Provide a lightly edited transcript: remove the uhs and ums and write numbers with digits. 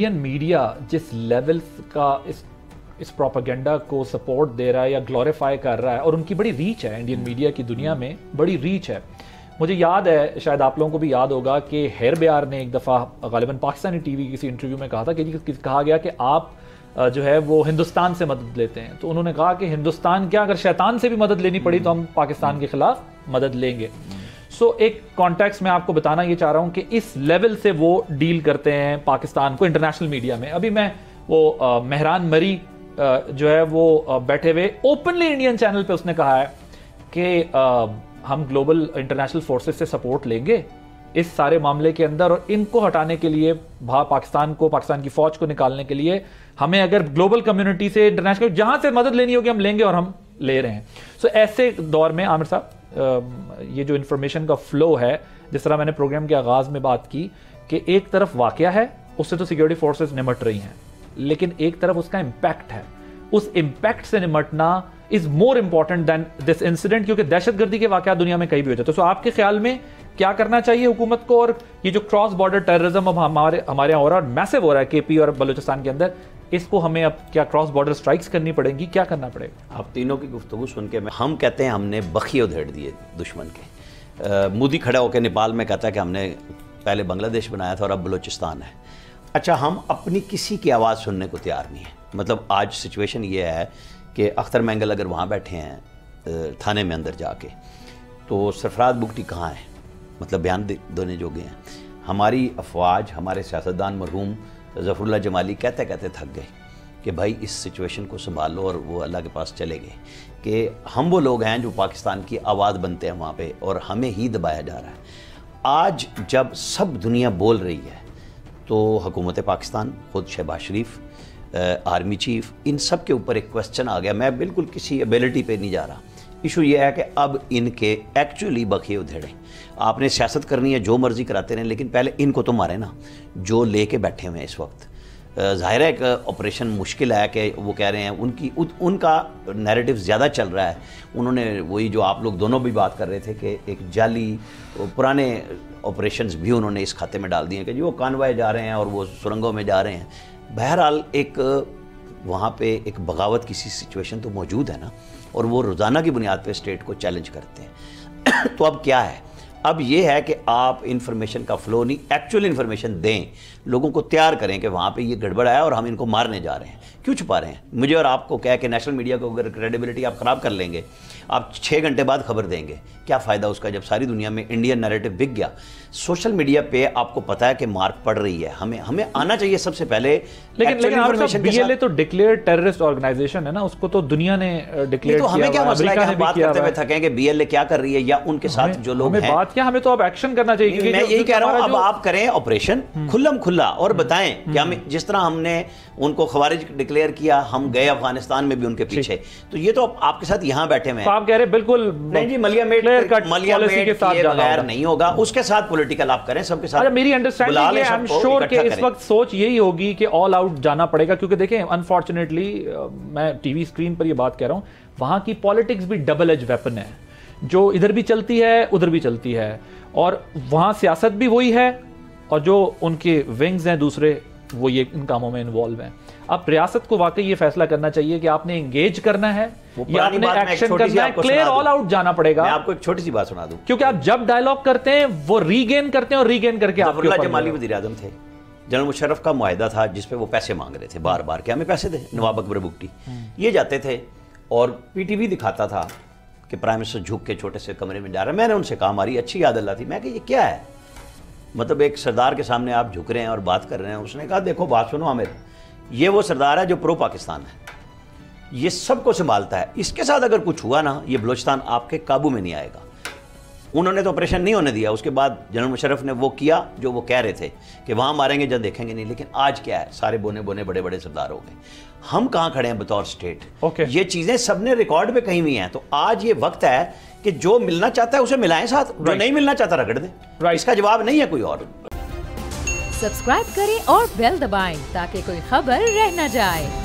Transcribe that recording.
Indian media जिस levels का इस प्रोपेगेंडा को सपोर्ट दे रहा है या ग्लोरीफाई कर रहा है, और उनकी बड़ी रीच है इंडियन मीडिया की दुनिया में, बड़ी रीच है। मुझे याद है, शायद आप लोगों को भी याद होगा कि हेर ब्यार ने एक दफ़ा गालिबन पाकिस्तानी टीवी किसी इंटरव्यू में कहा था कि कहा गया कि आप जो है वो हिंदुस्तान से मदद लेते हैं, तो उन्होंने कहा कि हिंदुस्तान क्या, अगर शैतान से भी मदद लेनी पड़ी तो हम पाकिस्तान के खिलाफ मदद लेंगे। सो एक कॉन्टेक्स्ट में आपको बताना ये चाह रहा हूँ कि इस लेवल से वो डील करते हैं पाकिस्तान को इंटरनेशनल मीडिया में। अभी मैं वो मेहरान मरी जो है वो बैठे हुए ओपनली इंडियन चैनल पे उसने कहा है कि हम ग्लोबल इंटरनेशनल फोर्सेस से सपोर्ट लेंगे इस सारे मामले के अंदर, और इनको हटाने के लिए पाकिस्तान की फौज को निकालने के लिए हमें अगर ग्लोबल कम्युनिटी से, इंटरनेशनल जहां से मदद लेनी होगी हम लेंगे, और हम ले रहे हैं। सो ऐसे दौर में आमिर साहब, ये जो इंफॉर्मेशन का फ्लो है, जिस तरह मैंने प्रोग्राम के आगाज में बात की कि एक तरफ वाकया है, उससे तो सिक्योरिटी फोर्सेस निमट रही हैं, लेकिन एक तरफ उसका इंपैक्ट है, उस इंपैक्ट से निमटना is more important than this incident, क्योंकि दहशतगर्दी के वाकया दुनिया में कहीं भी हो जाते हैं। तो आपके ख्याल में क्या करना चाहिए हुकूमत को, और ये जो क्रॉस बॉर्डर टेररिज्म अब हमारे यहाँ हो रहा है, मैसिव हो रहा है केपी और बलूचिस्तान के अंदर, इसको हमें अब क्या क्रॉस बॉर्डर स्ट्राइक्स करनी पड़ेंगी, क्या करना पड़ेगा? आप तीनों की गुफ्तगू सुन के हम कहते हैं हमने बखिए उधेड़ दिए दुश्मन के। मोदी खड़ा होकर नेपाल में कहता है कि हमने पहले बांग्लादेश बनाया था और अब बलूचिस्तान है। अच्छा, हम अपनी किसी की आवाज़ सुनने को तैयार नहीं है। मतलब आज सिचुएशन ये है कि अख्तर मैंगल अगर वहाँ बैठे हैं थाने में अंदर जाके, तो सरफराज बुगटी कहाँ है, मतलब बयान देने जोगे हैं। हमारी अफवाज, हमारे सियासतदान मरहूम ज़फ़रुल्लाह जमाली कहते कहते थक गए कि भाई इस सिचुएशन को संभाल लो, और वो अल्लाह के पास चले गए कि हम वो लोग हैं जो पाकिस्तान की आवाज़ बनते हैं वहाँ पे, और हमें ही दबाया जा रहा है। आज जब सब दुनिया बोल रही है तो हुकूमत पाकिस्तान, खुद शहबाज शरीफ, आर्मी चीफ, इन सब के ऊपर एक क्वेश्चन आ गया। मैं बिल्कुल किसी एबिलिटी पे नहीं जा रहा, इशू ये है कि अब इनके एक्चुअली बखिए उधेड़ें। आपने सियासत करनी है, जो मर्जी कराते रहें, लेकिन पहले इनको तो मारे ना, जो लेके बैठे हुए हैं इस वक्त। ज़ाहिर है एक ऑपरेशन मुश्किल है कि वो कह रहे हैं, उनका नैरेटिव ज़्यादा चल रहा है। उन्होंने वही जो आप लोग दोनों भी बात कर रहे थे कि एक जाली पुराने ऑपरेशंस भी उन्होंने इस खाते में डाल दिए कि जो कानवाय जा रहे हैं और वो सुरंगों में जा रहे हैं। बहरहाल एक वहाँ पे एक बगावत की सी सिचुएशन तो मौजूद है ना, और वो रोज़ाना की बुनियाद पे स्टेट को चैलेंज करते हैं। तो अब क्या है, अब ये है कि आप इन्फॉर्मेशन का फ्लो नहीं, एक्चुअल इन्फॉर्मेशन दें, लोगों को तैयार करें कि वहाँ पे ये गड़बड़ है और हम इनको मारने जा रहे हैं। क्यों छुपा रहे हैं? मुझे और आपको कह के नेशनल मीडिया को अगर क्रेडिबिलिटी आप ख़राब कर लेंगे, आप 6 घंटे बाद खबर देंगे, क्या फ़ायदा उसका जब सारी दुनिया में इंडियन नैरेटिव बिक गया। सोशल मीडिया पे आपको पता है कि मार्क पड़ रही है, हमें आना चाहिए सबसे पहले। लेकिन बीएलए तो डिक्लेयर टेररिस्ट ऑर्गेनाइजेशन है ना, उसको तो दुनिया ने डिक्लेयर किया। हमें क्या मसला है, हम बात करते हुए थके कि बीएलए क्या कर रही है या उनके साथ जो लोग हैं। बात क्या, हमें तो अब एक्शन करना चाहिए। मैं यही कह रहा हूं, अब आप करें ऑपरेशन खुल्लम खुल्ला और बताएं कि हम जिस तरह हमने उनको खवारिज डिक्लेयर किया, हम गए अफगानिस्तान में भी उनके पीछे, तो ये तो आपके साथ यहां बैठे हुए हैं। आप कह रहे बिल्कुल नहीं जी, मलियामेट के साथ बगैर नहीं होगा, उसके साथ पॉलिटिकल आप करें सबके साथ। मेरी अंडरस्टैंडिंग है, आई एम श्योर कि इस वक्त सोच यही होगी कि ऑल आउट जाना पड़ेगा, क्योंकि देखें अनफॉर्चुनेटली मैं टीवी स्क्रीन पर ये बात कह रहा हूं, वहां की पॉलिटिक्स भी डबल एज वेपन है, जो इधर भी चलती है उधर भी चलती है, और वहां सियासत भी वही है, और जो उनके विंग्स हैं दूसरे वो ये इन कामों में इन्वॉल्व हैं। अब रियासत को वाकई ये फैसला करना चाहिए कि आपने एंगेज करना है या आपने एक्शन करना है, क्लियर ऑल आउट जाना पड़ेगा। मैं आपको एक छोटी सी बात सुना दूं, क्योंकि आप जब डायलॉग करते हैं वो रीगेन करते हैं, और रीगेन करके आप जमाली वज़ीर आज़म थे, जनरल मुशर्रफ का मुआहिदा था जिसपे वो पैसे मांग रहे थे बार बार कि हमें पैसे दे। नवाब अकबर बुगटी ये जाते थे और पीटीवी दिखाता था कि प्राइम मिनिस्टर झुक के छोटे से कमरे में जा रहा है। मैंने उनसे कहा, हमारी अच्छी याद अल्लाह थी, मैं कि ये क्या है, मतलब एक सरदार के सामने आप झुक रहे हैं और बात कर रहे हैं। उसने कहा देखो बात सुनो आमिर, ये वो सरदार है जो प्रो पाकिस्तान है, ये सबको संभालता है, इसके साथ अगर कुछ हुआ ना, ये बलूचिस्तान आपके काबू में नहीं आएगा। उन्होंने तो ऑपरेशन नहीं होने दिया, उसके बाद जनरल मुशर्रफ ने वो किया जो वो कह रहे थे कि वहाँ मारेंगे जब देखेंगे नहीं। लेकिन आज क्या है, सारे बोने बोने बड़े बड़े सरदार हो गए, हम कहाँ खड़े हैं बतौर स्टेट। ये चीज़ें सबने रिकॉर्ड पे कहीं हुई हैं। तो आज ये वक्त है कि जो मिलना चाहता है उसे मिलाएं साथ, जो नहीं मिलना चाहता रगड़ दें। इसका जवाब नहीं है कोई और। सब्सक्राइब करें और बेल दबाएं ताकि कोई खबर रह न जाए।